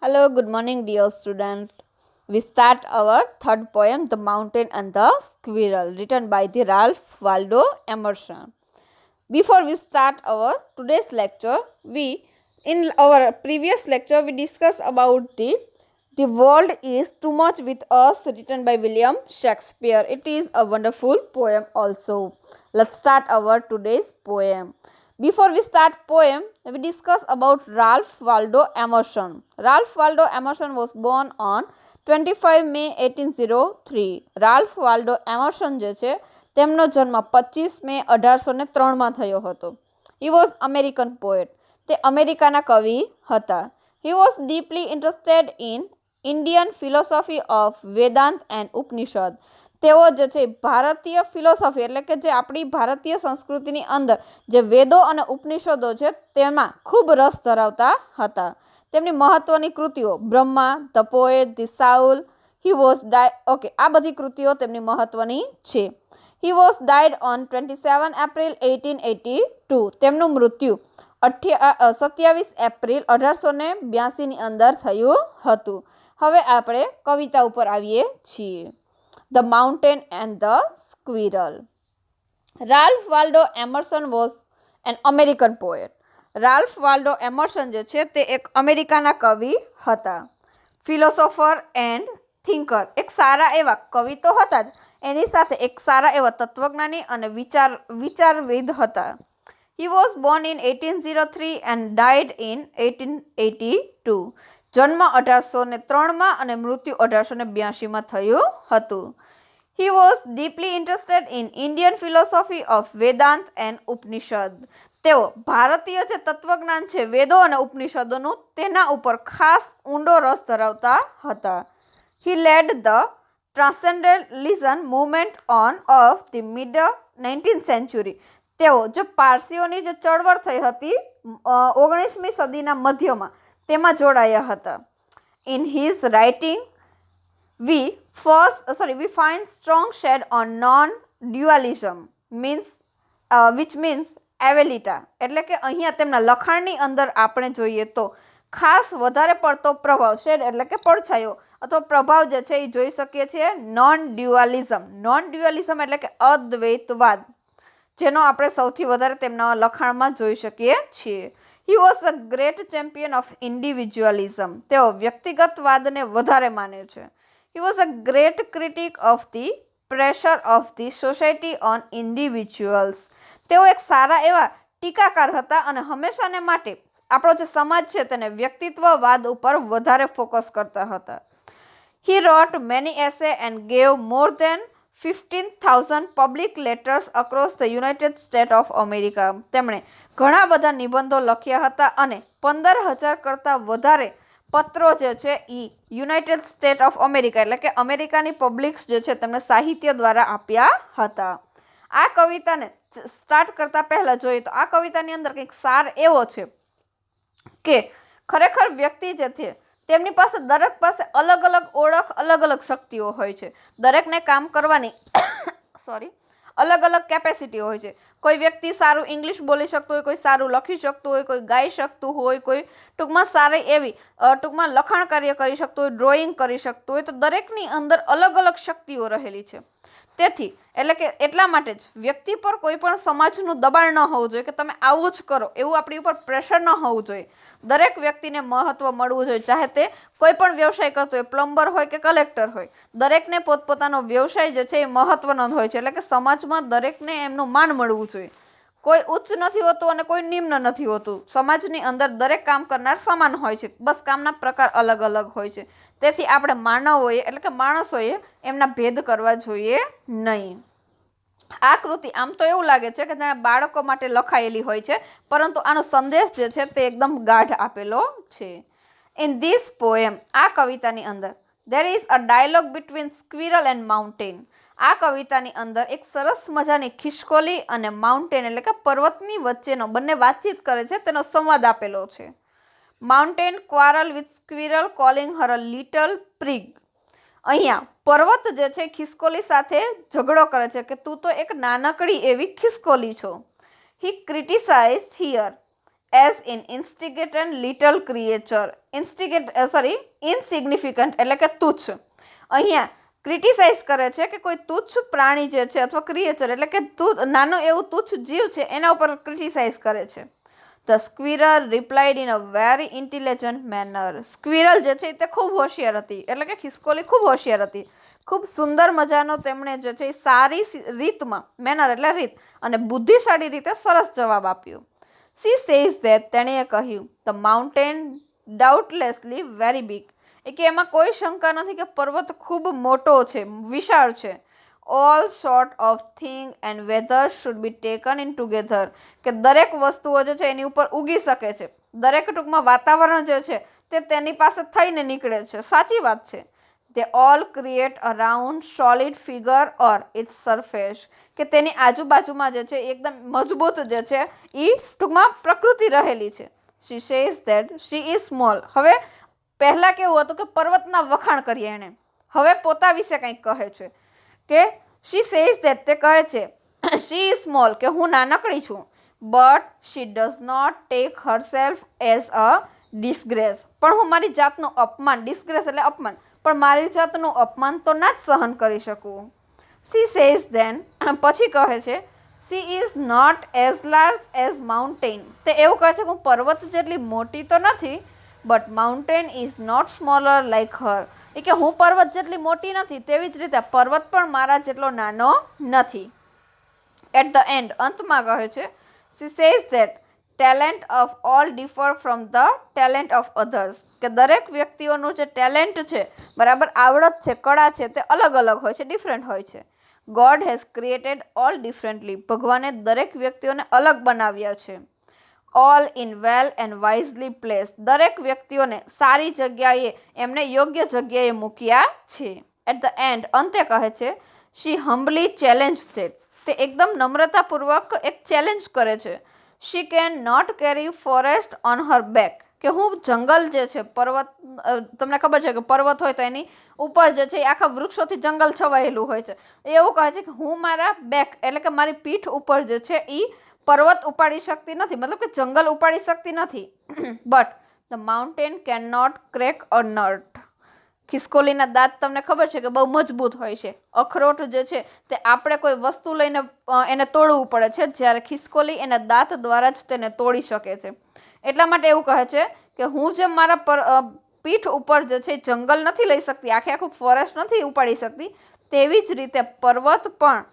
Hello, good morning, dear student. We start our third poem, The Mountain and the Squirrel, written by the Ralph Waldo Emerson. Before we start our today's lecture, in our previous lecture we discussed about the world is too much with us, written by William Shakespeare. It is a wonderful poem also. Let's start our today's poem. Before we start poem, we discuss about Ralph Waldo Emerson. Ralph Waldo Emerson was born on 25 May 1803. Ralph Waldo Emerson જે છે તેમનો જન્મ 25 મે 1803માં થયો હતો. He was American poet. તે અમેરિકાના કવિ હતા. He was deeply interested in Indian philosophy of Vedant and Upanishad. તેઓ જે છે ભારતીય ફિલોસોફી એટલે કે જે આપણી ભારતીય સંસ્કૃતિની અંદર જે વેદો અને ઉપનિષદો છે તેમાં ખૂબ રસ ધરાવતા હતા. તેમની મહત્વની કૃતિઓ Brahma, the poet, the soul, he was આ બધી કૃતિઓ તેમની મહત્વની છે. He was died on 27 April 1882. તેમનું મૃત્યુ 27 એપ્રિલ 1882ની અંદર થયું હતું. હવે આપણે કવિતા ઉપર આવીએ છીએ. The Mountain and the Squirrel. Ralph Waldo Emerson was an American poet. Ralph Waldo Emerson જે છે તે એક અમેરિકાના કવિ હતા. ફિલોસોફર એન્ડ થિંકર, એક સારા એવા કવિ તો હતા જ, એની સાથે એક સારા એવા તત્વજ્ઞાની અને વિચારવિદ હતા. He was born in 1803 and died in 1882. જન્મ 1803માં અને મૃત્યુ 1882માં થયું હતું. He was deeply interested in Indian philosophy of Vedant and Upanishad. તેઓ ભારતીય જે તત્વજ્ઞાન છે વેદો અને ઉપનિષદોનું તેના ઉપર ખાસ ઊંડો રસ ધરાવતા હતા. He led the transcendentalism movement of the mid 19th century. તેઓ જે પારસીઓની જે ચળવળ થઈ હતી 19મી સદીના મધ્યમાં તેમાં જોડાયા હતા. In his writing we find strong shade on non-dualism which means એવેલિટા, એટલે કે અહીંયા તેમના લખાણની અંદર આપણે જોઈએ તો ખાસ વધારે પડતો પ્રભાવ, શેડ એટલે કે પડછાયો અથવા પ્રભાવ જે છે એ જોઈ શકીએ છીએ નોન ડ્યુઅલિઝમ એટલે કે અદ્વૈતવાદ, જેનો આપણે સૌથી વધારે તેમના લખાણમાં જોઈ શકીએ છીએ. He was a great champion of individualism. તેઓ વ્યક્તિગતવાદને વધારે માને છે. He was a great critic of the pressure of the society on individuals. તેઓ એક સારા એવા ટીકાકાર હતા અને હંમેશાને માટે આપણો જે સમાજ છે તેને વ્યક્તિત્વવાદ ઉપર વધારે ફોકસ કરતા હતા. He wrote many essays and gave more than 15,000 public letters across the United States of America. તેમણે ઘણા બધા નિબંધો લખ્યા હતા અને 15,000 કરતાં વધારે પત્રો જે છે એ યુનાઇટેડ સ્ટેટ ઓફ અમેરિકા એટલે કે અમેરિકાની પબ્લિક્સ જે છે તેમને સાહિત્ય દ્વારા આપ્યા હતા. આ કવિતાને સ્ટાર્ટ કરતા પહેલા જોઈએ તો આ કવિતાની અંદર કંઈક સાર એવો છે કે ખરેખર વ્યક્તિ જે છે તેમની પાસે દરેક પાસે અલગ અલગ ઓળખ, અલગ અલગ શક્તિઓ હોય છે. દરેકને કામ કરવાની અલગ અલગ કેપેસિટી હોય છે. કોઈ વ્યક્તિ સારું ઇંગ્લિશ બોલી શકતું હોય, કોઈ સારું લખી શકતું હોય, કોઈ ગાઈ શકતું હોય, કોઈ ટૂંકમાં સારી એવી ટૂંકમાં લખાણ કાર્ય કરી શકતું હોય, ડ્રોઈંગ કરી શકતું હોય. તો દરેકની અંદર અલગ અલગ શક્તિઓ રહેલી છે. તેથી એટલે કે એટલા માટે જ વ્યક્તિ પર કોઈ પણ સમાજનું દબાણ ન હોવું જોઈએ કે તમે આવું જ કરો, એવું આપણી ઉપર પ્રેશર ન હોવું જોઈએ. દરેક વ્યક્તિને મહત્વ મળવું જોઈએ, ચાહે તે કોઈ પણ વ્યવસાય કરતો હોય, પ્લમ્બર હોય કે કલેક્ટર હોય. દરેકને પોતપોતાનો વ્યવસાય જે છે એ મહત્વનો હોય છે. એટલે કે સમાજમાં દરેકને એમનું માન મળવું જોઈએ. કોઈ ઉચ્ચ નથી હોતું અને કોઈ નિમ્ન નથી હોતું. સમાજની અંદર દરેક કામ કરનાર સમાન હોય છે, બસ કામના પ્રકાર અલગ અલગ હોય છે. તેથી આપણે માનવોએ એટલે કે માણસોએ એમના ભેદ કરવા જોઈએ નહીં. આ કૃતિ આમ તો એવું લાગે છે કે જાણે બાળકો માટે લખાયેલી હોય છે, પરંતુ આનો સંદેશ જે છે તે એકદમ ગાઢ આપેલો છે. ઇન ધીસ પોએમ, આ કવિતાની અંદર there is a dialogue between squirrel and mountain. આ કવિતાની અંદર એક સરસ મજાની ખિસકોલી અને માઉન્ટેન એટલે કે પર્વતની વચ્ચેનો બંને વાતચીત કરે છે તેનો સંવાદ આપેલો છે. Mountain quarrel with squirrel calling her a little prig. અહીંયા પર્વત જે છે ખિસકોલી સાથે ઝઘડો કરે છે કે તું તો એક નાનકડી એવી ખિસકોલી છો. He criticized here as in instigant little creature. Insignificant એટલે કે તુચ્છ. અહીંયા ક્રિટિસાઇઝ કરે છે કે કોઈ તુચ્છ પ્રાણી જે છે અથવા ક્રિએચર એટલે કે નાનો એવું તુચ્છ જીવ છે એના ઉપર ક્રિટિસાઇઝ કરે છે. The squirrel replied in a very intelligent manner. Squirrel જે છે તે ખૂબ હોશિયાર હતી એટલે કે ખિસકોલી ખૂબ હોશિયાર હતી. ખૂબ સુંદર મજાનો તેમણે જે છે સારી રીતમાં, મેનર એટલે રીત, અને બુદ્ધિશાળી રીતે સરસ જવાબ આપ્યો. સી સેઝ ધેટ, તેણીએ કહ્યું, ધ માઉન્ટેન ડાઉટલેસલી વેરી બિગ. કે એમાં કોઈ શંકા નથી કે પર્વત ખૂબ મોટો છે, વિશાળ છે. All sort of thing and whether should be taken in together. કે દરેક વસ્તુઓ જે છે એની ઉપર ઉગી શકે છે. દરેક ટૂંકમાં વાતાવરણ જે છે તે તેની પાસે થઈને નીકળે છે. સાચી વાત છે. They all create a round solid figure or its surface. કે તેની આજુબાજુમાં જે છે એકદમ મજબૂત જે છે એ ટૂંકમાં પ્રકૃતિ રહેલી છે. She says that she is small. હવે પહેલા કેવું હતું કે પર્વતના વખાણ કરીએ એને. હવે પોતા વિશે કંઈક કહે છે કે she says that, તે કહે છે she is small, કે હું નાનકડી છું, but she does not take herself as a disgrace. પણ હું મારી જાતનું અપમાન, disgrace એટલે અપમાન, પણ મારી જાતનું અપમાન તો ના જ સહન કરી શકું. She says then, પછી કહે છે she is not as large as mountain. તે એવું કહે છે કે હું પર્વત જેટલી મોટી તો નથી, but mountain is not smaller like her. એ કે હું પર્વત જેટલી મોટી નથી તેવી જ રીતે પર્વત પણ મારા જેટલો નાનો નથી. At the end, અંતમાં કહે છે she says that talent of all differ from the talent of others. કે દરેક વ્યક્તિઓનું જે ટેલેન્ટ છે, બરાબર, આવડત છે, કળા છે, તે અલગ અલગ હોય છે, ડિફરન્ટ હોય છે. God has created all differently. ભગવાને દરેક વ્યક્તિઓને અલગ બનાવ્યા છે. All in well and wisely place. દરેક વ્યક્તિઓને સારી જગ્યાએ, એમને યોગ્ય જગ્યાએ મૂક્યા છે. એટ ધ એન્ડ, અંતે કહે છે શી હમ્બલી ચેલેન્જ ધેટ. તે એકદમ નમ્રતાપૂર્વક એક ચેલેન્જ કરે છે. She can not carry forest on her back. કે હું જંગલ જે છે, પર્વત, તમને ખબર છે કે પર્વત હોય તો એની ઉપર જે છે આખા વૃક્ષોથી જંગલ છવાયેલું હોય છે. એવું કહે છે કે હું મારા બેક એટલે કે મારી પીઠ ઉપર જે છે એ પર્વત ઉપાડી શકતી નથી, મતલબ કે જંગલ ઉપાડી શકતી નથી. But the mountain can not crack a nut. ખિસકોલીના દાંત તમને ખબર છે કે બહુ મજબૂત હોય છે. અખરોટ જે છે તે આપણે કોઈ વસ્તુ લઈને એને તોડવું પડે છે, જ્યારે ખિસકોલી એના દાંત દ્વારા જ તેને તોડી શકે છે. એટલા માટે એવું કહે છે કે હું જેમ મારા પીઠ ઉપર જે છે જંગલ નથી લઈ શકતી, આખે આખું ફોરેસ્ટ નથી ઉપાડી શકતી, તેવી જ રીતે પર્વત પણ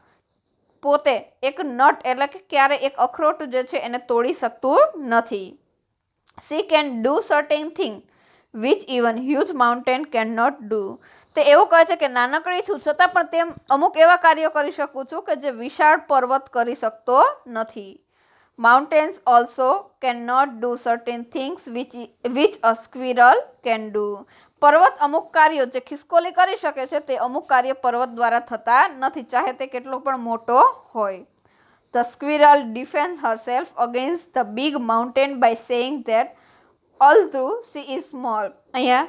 પોતે એક નટ એટલે કે ક્યારે એક અખરોટ જે છે એને તોડી શકતું નથી. She can do certain thing which even huge mountain cannot do. તે એવું કહે છે કે નાનકડી છું છતાં પણ તેમ અમુક એવા કાર્યો કરી શકું છું કે જે વિશાળ પર્વત કરી શકતો નથી. Mountains also cannot do certain things which a squirrel can do. પર્વત અમુક કાર્યો જે ખિસકોલી કરી શકે છે તે અમુક કાર્ય પર્વત દ્વારા થતા નથી, ચાહે તે કેટલો પણ મોટો હોય. The squirrel defends herself against the big mountain by saying that although she is small. અહીંયા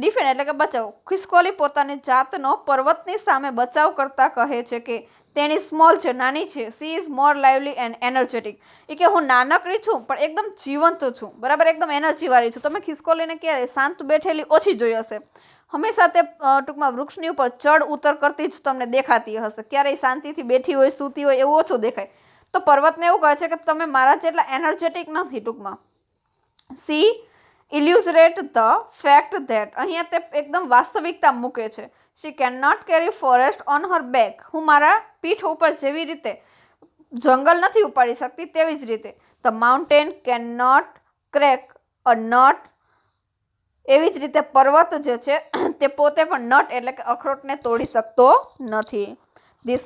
ડિફેન્ડ એટલે કે બચાવ. ખિસકોલી પોતાની જાતનો પર્વતની સામે બચાવ કરતા કહે છે કે તેની સ્મોલ છે, નાની છે. She is more lively and energetic. એ કે હું નાનકડી છું પણ એકદમ જીવંત છું, બરાબર, એકદમ એનર્જીવાળી છું. તમે ખિસકોલીને ક્યારે શાંત બેઠેલી ઓછી જોઈ હશે. હંમેશા તે ટૂંકમાં વૃક્ષની ઉપર ચડ ઉતર કરતી જ તમને દેખાતી હશે. ક્યારેય શાંતિથી બેઠી હોય, સૂતી હોય એવું ઓછું દેખાય. તો પર્વતને એવું કહે છે કે તમે મારા જેટલા એનર્જેટિક નથી ટૂંકમાં. She illustrate the fact that. અહીંયા તે એકદમ વાસ્તવિકતા મૂકે છે. She can not carry forest on her back. હું મારા પીઠ ઉપર જેવી રીતે જંગલ નથી ઉપાડી શકતી તેવી જ રીતે the mountain can not crack a nut. એવી જ રીતે પર્વત જે છે તે પોતે પણ નટ એટલે કે અખરોટને તોડી શકતો નથી. This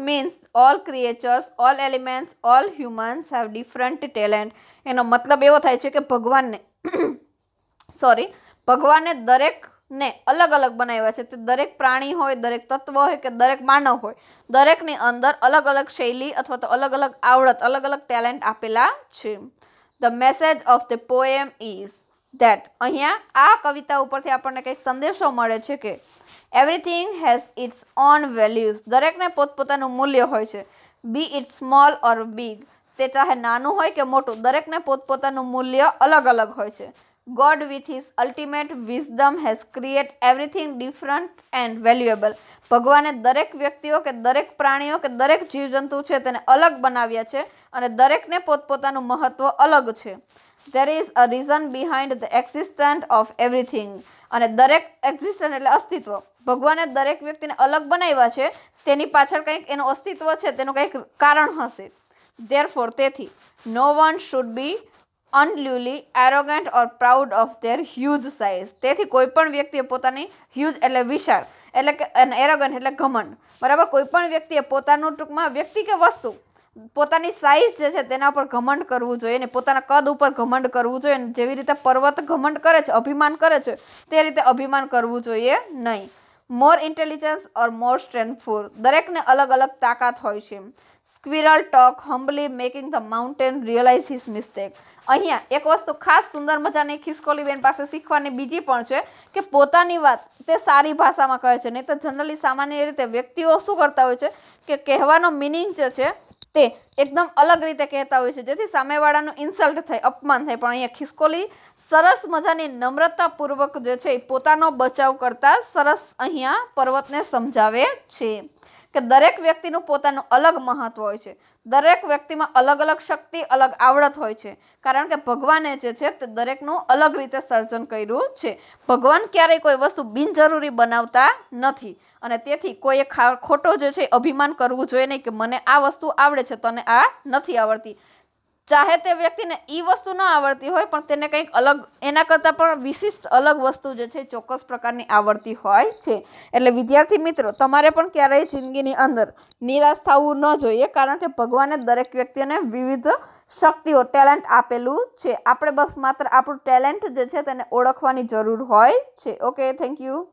means all creatures, all elements, all humans have different talent. એનો મતલબ એવો થાય છે કે ભગવાને દરેકને અલગ અલગ બનાવ્યા છે. તે દરેક પ્રાણી હોય, દરેક તત્વ હોય કે દરેક માનવ હોય, દરેકની અંદર અલગ અલગ શૈલી અથવા તો અલગ અલગ આવડત, અલગ અલગ ટેલેન્ટ આપેલા છે. The message of the poem is that, અહીંયા આ કવિતા ઉપરથી આપણને કંઈક સંદેશો મળે છે કે everything has it's on values. દરેકને પોતપોતાનું મૂલ્ય હોય છે. B it small or big. તે ચાહે નાનું હોય કે મોટું, દરેકને પોતપોતાનું મૂલ્ય અલગ અલગ હોય છે. God with his ultimate wisdom has created everything different and valuable. ભગવાને દરેક વ્યક્તિઓ કે દરેક પ્રાણીઓ કે દરેક જીવજંતુ છે તેને અલગ બનાવ્યા છે અને દરેકને પોતપોતાનું મહત્વ અલગ છે. There is a reason behind the existence of everything. અને દરેક એક્ઝિસ્ટન્સ એટલે અસ્તિત્વ. ભગવાને દરેક વ્યક્તિને અલગ બનાવ્યા છે, તેની પાછળ કંઈક એનું અસ્તિત્વ છે, તેનું કંઈક કારણ હશે. Therefore, તેથી no one should be unduly arrogant or proud of their huge size. તેથી કોઈ પણ વ્યક્તિએ પોતાની હ્યુજ એટલે વિશાળ એટલે કે એરોગન્ટ એટલે ઘમંડ, બરાબર. કોઈ પણ વ્યક્તિએ પોતાનું ટૂંકમાં વ્યક્તિ કે વસ્તુ પોતાની સાઇઝ જે છે તેના ઉપર ઘમંડ કરવું જોઈએ ને પોતાના કદ ઉપર ઘમંડ કરવું જોઈએ. જેવી રીતે પર્વત ઘમંડ કરે છે, અભિમાન કરે છે, તે રીતે અભિમાન કરવું જોઈએ નહીં. More intelligence or more strengthful. દરેકને અલગ અલગ તાકાત હોય છે. Squirrel talk humbly making the mountain realize his mistake. અહીંયા એક વસ્તુ ખાસ સુંદર મજાની ખિસકોલીબેન પાસે શીખવાની બીજી પણ છે કે પોતાની વાત તે સારી ભાષામાં કહે છે. નહીં તો જનરલી સામાન્ય રીતે વ્યક્તિઓ શું કરતા હોય છે કે કહેવાનો મિનિંગ જે છે તે એકદમ અલગ રીતે કહેતા હોય છે, જેથી સામેવાળાનું ઇન્સલ્ટ થાય, અપમાન થાય. પણ અહીંયા ખિસકોલી સરસ મજાની નમ્રતાપૂર્વક જે છે પોતાનો બચાવ કરતા સરસ અહીંયા પર્વતને સમજાવે છે કે દરેક વ્યક્તિનું પોતાનું અલગ મહત્વ હોય છે. દરેક વ્યક્તિમાં અલગ અલગ શક્તિ, અલગ આવડત હોય છે, કારણ કે ભગવાને જે છે તે દરેકનું અલગ રીતે સર્જન કર્યું છે. ભગવાન ક્યારેય કોઈ વસ્તુ બિનજરૂરી બનાવતા નથી અને તેથી કોઈએ ખોટો જે છે અભિમાન કરવું જોઈએ નહીં કે મને આ વસ્તુ આવડે છે, તને આ નથી આવડતી. ચાહે તે વ્યક્તિને એ વસ્તુ ન આવડતી હોય પણ તેને કંઈક અલગ એના કરતાં પણ વિશિષ્ટ અલગ વસ્તુ જે છે ચોક્કસ પ્રકારની આવડતી હોય છે. એટલે વિદ્યાર્થી મિત્રો, તમારે પણ ક્યારેય જિંદગીની અંદર નિરાશ થવું ન જોઈએ, કારણ કે ભગવાને દરેક વ્યક્તિને વિવિધ શક્તિઓ, ટેલેન્ટ આપેલું છે. આપણે બસ માત્ર આપણું ટેલેન્ટ જે છે તેને ઓળખવાની જરૂર હોય છે. Okay, thank you.